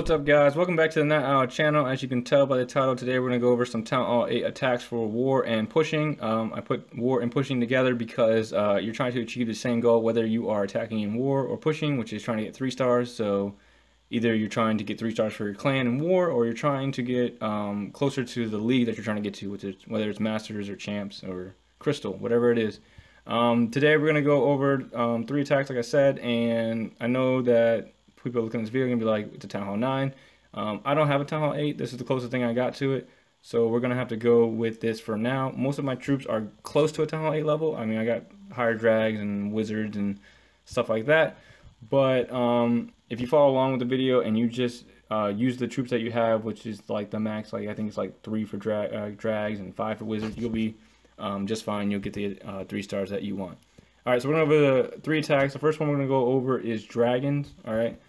What's up, guys? Welcome back to the Night Owl channel. As you can tell by the title, today we're going to go over some Town Hall 8 attacks for war and pushing. I put war and pushing together because you're trying to achieve the same goal whether you are attacking in war or pushing, which is trying to get 3 stars. So either you're trying to get 3 stars for your clan in war, or you're trying to get closer to the league that you're trying to get to, which is whether it's Masters or Champs or Crystal, whatever it is. Today we're going to go over 3 attacks, like I said, and I know that people looking at this video are going to be like, it's a Town Hall 9. I don't have a Town Hall 8. This is the closest thing I got to it. So we're going to have to go with this for now. Most of my troops are close to a Town Hall 8 level. I mean, I got higher drags and wizards and stuff like that. But if you follow along with the video and you just use the troops that you have, which is like the max, like I think it's like 3 for drags and 5 for wizards, you'll be just fine. You'll get the 3 stars that you want. All right, so we're going to go over the 3 attacks. The first one we're going to go over is dragons. All right.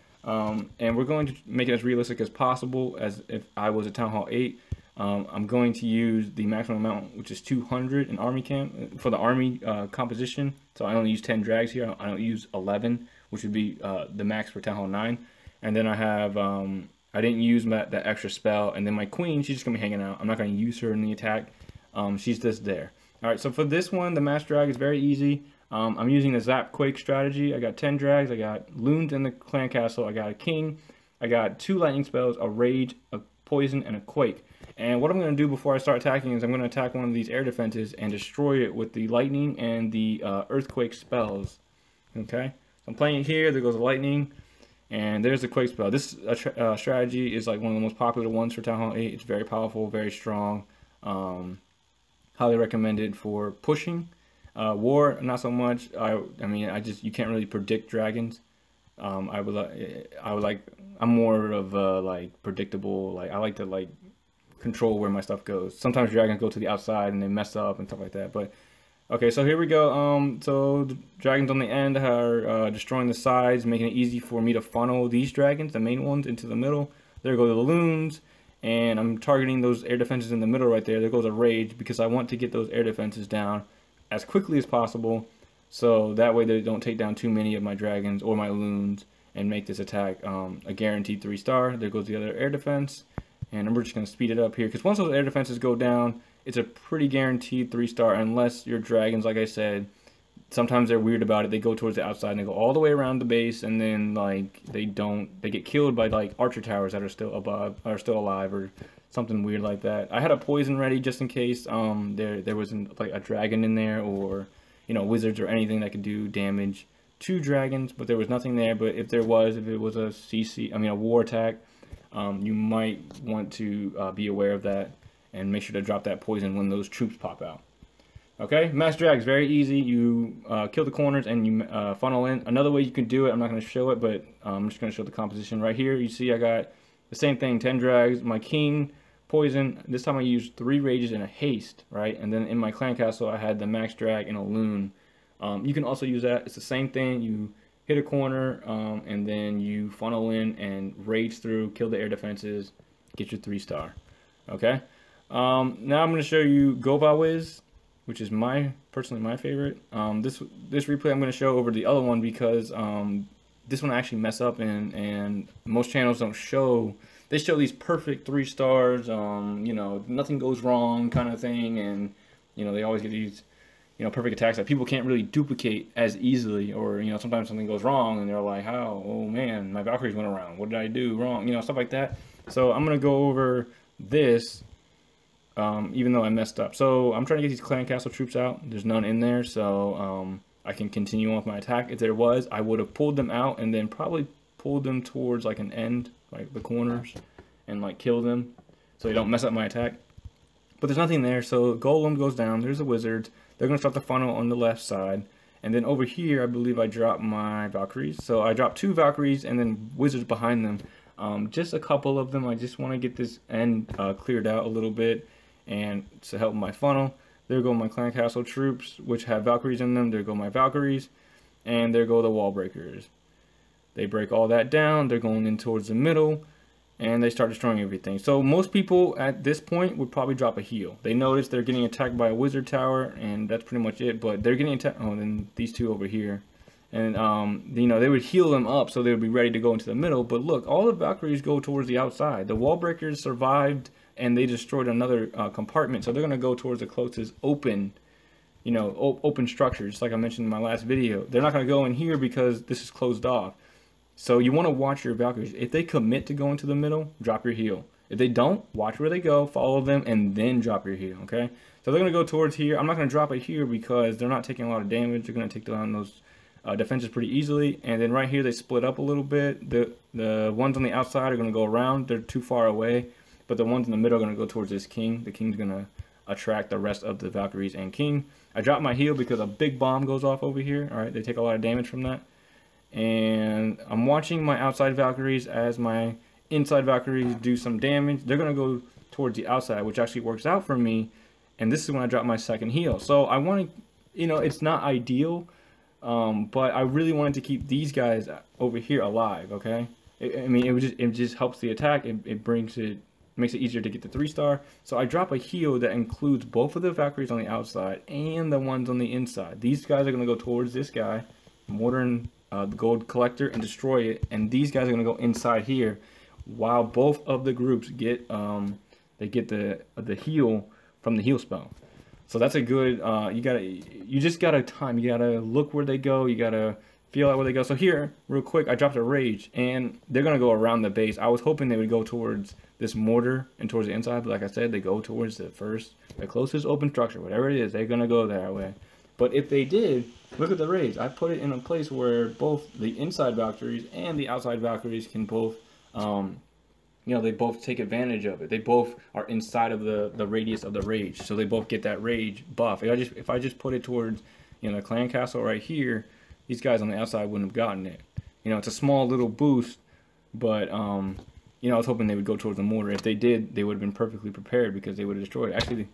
And we're going to make it as realistic as possible as if I was a Town Hall 8. I'm going to use the maximum amount, which is 200 in army camp for the army composition. So I only use 10 drags here. I don't use 11, which would be the max for Town Hall 9. And then I have, I didn't use that extra spell. And then my queen, she's just going to be hanging out. I'm not going to use her in the attack. She's just there. All right, so for this one, the mass drag is very easy. I'm using the Zap Quake strategy. I got 10 drags, I got loons in the clan castle, I got a king, I got 2 lightning spells, a rage, a poison, and a quake. And what I'm going to do before I start attacking is I'm going to attack one of these air defenses and destroy it with the lightning and the earthquake spells. Okay, so I'm playing it here. There goes the lightning, and there's the quake spell. This strategy is like one of the most popular ones for Town Hall 8. It's very powerful, very strong. Highly recommended for pushing. War, not so much. I mean, you can't really predict dragons. I'm more of like predictable. Like I like to like control where my stuff goes. Sometimes dragons go to the outside and they mess up and stuff like that. But okay, so here we go. So the dragons on the end are destroying the sides, making it easy for me to funnel these dragons, the main ones, into the middle. There go the loons. And I'm targeting those air defenses in the middle right there. There goes a rage because I want to get those air defenses down as quickly as possible, so that way they don't take down too many of my dragons or my loons and make this attack a guaranteed 3 star. There goes the other air defense, and we're just going to speed it up here because once those air defenses go down, it's a pretty guaranteed 3 star unless your dragons, like I said, sometimes they're weird about it. They go towards the outside and they go all the way around the base, and then like they get killed by like archer towers that are still alive or something weird like that. I had a poison ready just in case there wasn't like a dragon in there, or wizards or anything that could do damage to dragons, but there was nothing there. But if it was a war attack, you might want to be aware of that and make sure to drop that poison when those troops pop out. Okay, mass drag is very easy. You kill the corners and you funnel in. Another way you can do it, I'm not going to show it, but I'm just going to show the composition right here. You see I got the same thing, 10 drags, my king, poison. This time I used 3 rages and a haste, right? And then in my clan castle, I had the max drag and a loon. You can also use that. It's the same thing. You hit a corner, and then you funnel in and rage through, kill the air defenses, get your 3 star. Okay? Now I'm going to show you govawiz, which is personally my favorite. This replay I'm going to show over the other one because this one I actually mess up and most channels don't show. They show these perfect 3 stars, nothing goes wrong kind of thing, and they always get these perfect attacks that people can't really duplicate as easily, or sometimes something goes wrong and they're like, how, oh man, my Valkyries went around, what did I do wrong, stuff like that. So I'm gonna go over this even though I messed up. So I'm trying to get these clan castle troops out. There's none in there, so I can continue on with my attack. If there was, I would have pulled them out and then probably pulled them towards like an end, like the corners, and like kill them so they don't mess up my attack. But there's nothing there, so golem goes down. There's the wizards. They're gonna start the funnel on the left side, and then over here I believe I dropped my Valkyries. So I dropped 2 Valkyries and then wizards behind them. Just a couple of them. I just want to get this end cleared out a little bit and to help my funnel. There go my clan castle troops, which have Valkyries in them. There go my Valkyries, and there go the wall breakers. They break all that down. They're going in towards the middle, and they start destroying everything. So most people at this point would probably drop a heal. They notice they're getting attacked by a wizard tower, and that's pretty much it. But they're getting attacked. Oh, and then these 2 over here, And you know, they would heal them up so they would be ready to go into the middle. But look, all the Valkyries go towards the outside. The wall breakers survived and they destroyed another compartment, so they're gonna go towards the closest open, you know, open structure, just like I mentioned in my last video. They're not gonna go in here because this is closed off. So you want to watch your Valkyries. If they commit to going to the middle, drop your heal. If they don't, watch where they go, follow them, and then drop your heal, okay? So they're going to go towards here. I'm not going to drop it here because they're not taking a lot of damage. They're going to take down those defenses pretty easily. And then right here, they split up a little bit. The ones on the outside are going to go around. They're too far away. But the ones in the middle are going to go towards this king. The king's going to attract the rest of the Valkyries and king. I dropped my heal because a big bomb goes off over here. All right, they take a lot of damage from that. And I'm watching my outside Valkyries as my inside Valkyries do some damage. They're going to go towards the outside, which actually works out for me. And this is when I drop my second heal. So I want to, you know, it's not ideal, but I really wanted to keep these guys over here alive, okay? I mean, it just helps the attack. It makes it easier to get the 3-star. So I drop a heal that includes both of the Valkyries on the outside and the ones on the inside. These guys are going to go towards this guy, Modern the gold collector, and destroy it, and these guys are going to go inside here while both of the groups get they get the heal from the heal spell. So that's a good you just gotta time, you gotta look where they go, you gotta feel out where they go. So here real quick, I dropped a rage and they're gonna go around the base. I was hoping they would go towards this mortar and towards the inside, but like I said, they go towards the closest open structure, whatever it is, they're gonna go that way. But if they did, look at the rage. I put it in a place where both the inside Valkyries and the outside Valkyries can both, you know, they both take advantage of it. They both are inside of the radius of the rage, so they both get that rage buff. If I just put it towards, you know, the clan castle right here, these guys on the outside wouldn't have gotten it. You know, it's a small little boost, but you know, I was hoping they would go towards the mortar. If they did, they would have been perfectly prepared because they would have destroyed it. Actually,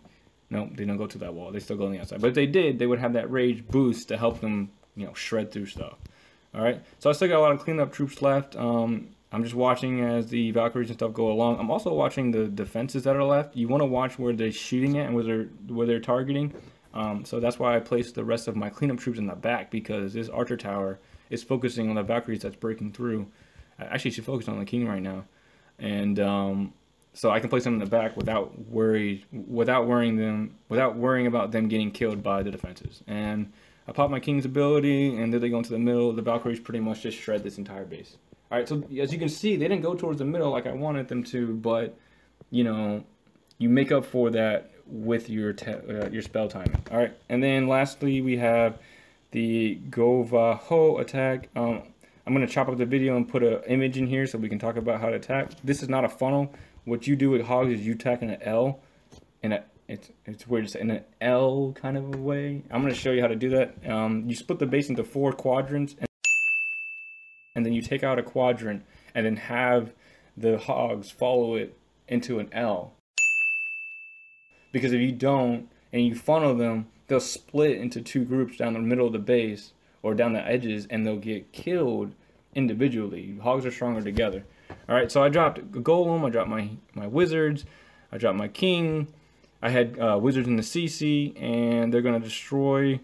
no, they don't go to that wall. They still go on the outside. But if they did, they would have that rage boost to help them, you know, shred through stuff. All right. So I still got a lot of cleanup troops left. I'm just watching as the Valkyries and stuff go along. I'm also watching the defenses that are left. You want to watch where they're shooting at and where they're targeting. So that's why I placed the rest of my cleanup troops in the back, because this archer tower is focusing on the Valkyries that's breaking through. I actually should focus on the king right now, and so I can place them in the back without worrying about them getting killed by the defenses. And I pop my king's ability, and then they go into the middle. The Valkyries pretty much just shred this entire base. All right, so as you can see, they didn't go towards the middle like I wanted them to, but you know, you make up for that with your spell timing. All right, and then lastly we have the govaho attack. I'm gonna chop up the video and put an image in here so we can talk about how to attack. This is not a funnel. What you do with hogs is you attack in an L, and it's weird to say, in an L kind of a way. I'm gonna show you how to do that. You split the base into 4 quadrants, and then you take out a quadrant, and then have the hogs follow it into an L. Because if you don't, and you funnel them, they'll split into 2 groups down the middle of the base, or down the edges, and they'll get killed individually. Hogs are stronger together. All right, so I dropped a golem, I dropped my wizards, I dropped my king. I had wizards in the CC, and they're gonna destroy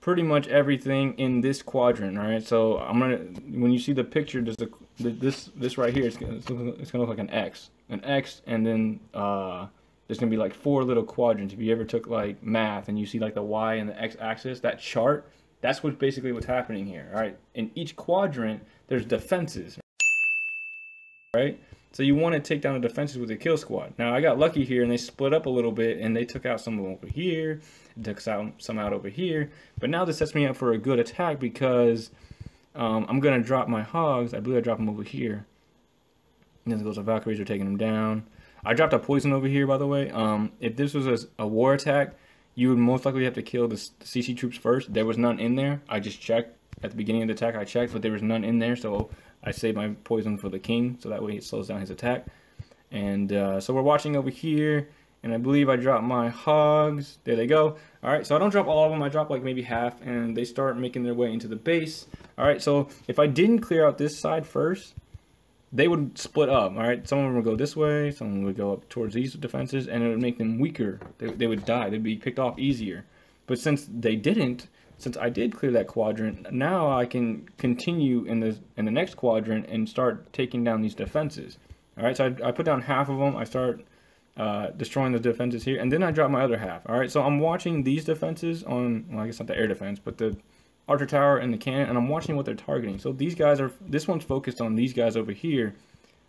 pretty much everything in this quadrant. All right, so I'm gonna, when you see the picture, there's this right here. It's gonna look like an X, and then there's gonna be like 4 little quadrants. If you ever took like math and you see like the Y and the X axis, that chart, that's basically what's happening here. All right, in each quadrant, there's defenses. Right? So you want to take down the defenses with a kill squad. Now I got lucky here and they split up a little bit and they took out some over here, took some out over here. But now this sets me up for a good attack because I'm going to drop my hogs. I believe I dropped them over here. And then those Valkyries are taking them down. I dropped a poison over here, by the way. If this was a war attack, you would most likely have to kill the CC troops first. There was none in there. I just checked. At the beginning of the attack I checked, but there was none in there, so I saved my poison for the king, so that way it slows down his attack. And so we're watching over here, and I believe I dropped my hogs. There they go. Alright, so I don't drop all of them, I drop like maybe half, and they start making their way into the base. Alright, so if I didn't clear out this side first, they would split up. Alright, some of them would go this way, some of them would go up towards these defenses, and it would make them weaker. They would die, they'd be picked off easier. But since they didn't, since I did clear that quadrant, now I can continue in the next quadrant and start taking down these defenses. All right, so I put down half of them. I start destroying the defenses here, and then I drop my other half. All right, so I'm watching these defenses on, well, I guess not the air defense, but the archer tower and the cannon, and I'm watching what they're targeting. So these guys are, this one's focused on these guys over here.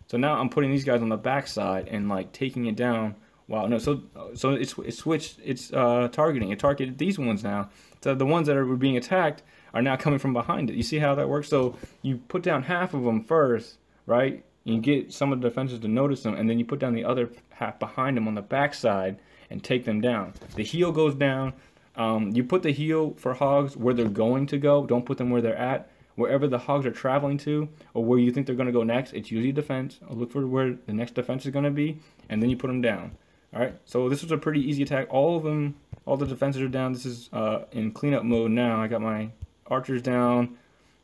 So now I'm putting these guys on the back side and like taking it down. Wow, no, so it switched its targeting. It targeted these ones now. So the ones that were being attacked are now coming from behind it. You see how that works? So you put down half of them first, right? You get some of the defenses to notice them, and then you put down the other half behind them on the back side and take them down. The heel goes down. You put the heel for hogs where they're going to go. Don't put them where they're at. Wherever the hogs are traveling to, or where you think they're going to go next, it's usually defense. I'll look for where the next defense is going to be, and then you put them down. All right, so this was a pretty easy attack. All of them, all the defenses are down. This is in cleanup mode now. I got my archers down,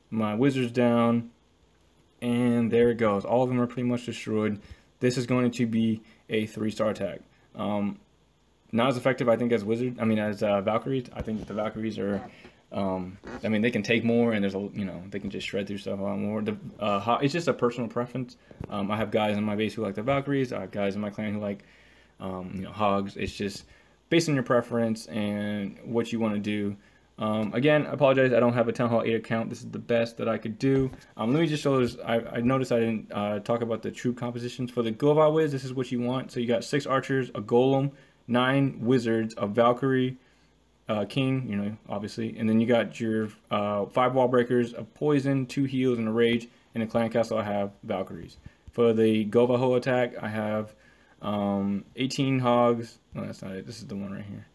my wizards down, and there it goes. All of them are pretty much destroyed. This is going to be a 3-star attack. Not as effective, I think, as Valkyries. I think that the Valkyries are, I mean, they can take more, and there's a, you know, they can just shred through stuff a lot more. It's just a personal preference. I have guys in my base who like the Valkyries. I have guys in my clan who like, you know, hogs. It's just based on your preference and what you want to do. Again, I apologize, I don't have a Town Hall 8 account. This is the best that I could do. Let me just show this. I noticed I didn't talk about the troop compositions. For the govawiz, this is what you want. So you got 6 archers, a golem, 9 wizards, a Valkyrie, king, you know, obviously. And then you got your 5 wall breakers, a poison, 2 heals, and a rage. In the clan castle, I have Valkyries. For the govaho attack, I have 18 hogs. No, that's not it. This is the one right here,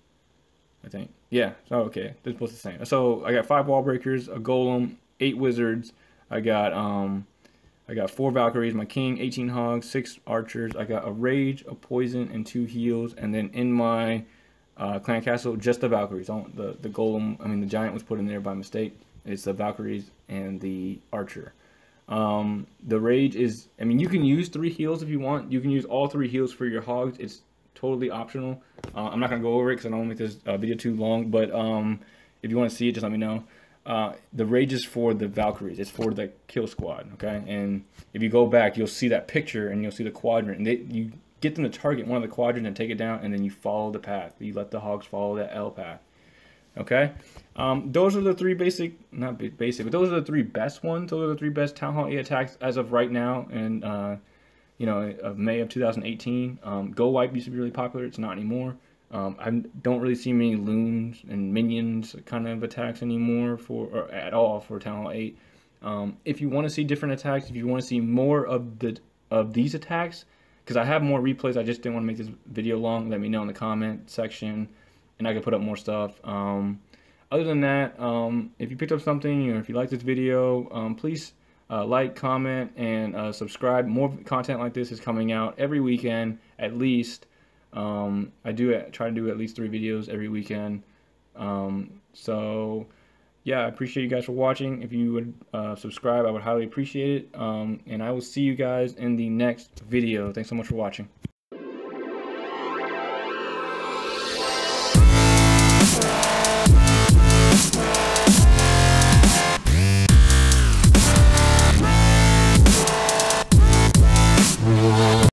I think. Yeah, so okay, they're both the same. So I got 5 wall breakers, a golem, 8 wizards. I got 4 Valkyries, my king, 18 hogs, 6 archers. I got a rage, a poison, and 2 heals. And then in my clan castle, just the Valkyries. The golem, I mean the giant was put in there by mistake. It's the Valkyries and the archer. The rage is, I mean, you can use 3 heals if you want. You can use all 3 heals for your hogs. It's totally optional. I'm not gonna go over it because I don't want to make this video too long, but if you want to see it, just let me know. The rage is for the Valkyries. It's for the kill squad, okay? And if you go back, you'll see that picture and you'll see the quadrant, and you get them to target one of the quadrants and take it down, and then you follow the path. You let the hogs follow that L path, okay? Those are the 3 basic, not basic, but those are the 3 best ones. Those are the 3 best Town Hall 8 attacks as of right now, and you know, of May of 2018. Go wipe used to be really popular. It's not anymore. I don't really see many loons and minions kind of attacks anymore or at all for Town Hall 8. If you want to see different attacks, if you want to see more of these attacks, because I have more replays, I just didn't want to make this video long. Let me know in the comment section, and I can put up more stuff. Other than that, if you picked up something, or if you like this video, please like, comment, and subscribe. More content like this is coming out every weekend, at least. I try to do at least 3 videos every weekend. So yeah, I appreciate you guys for watching. If you would subscribe, I would highly appreciate it. And I will see you guys in the next video. Thanks so much for watching.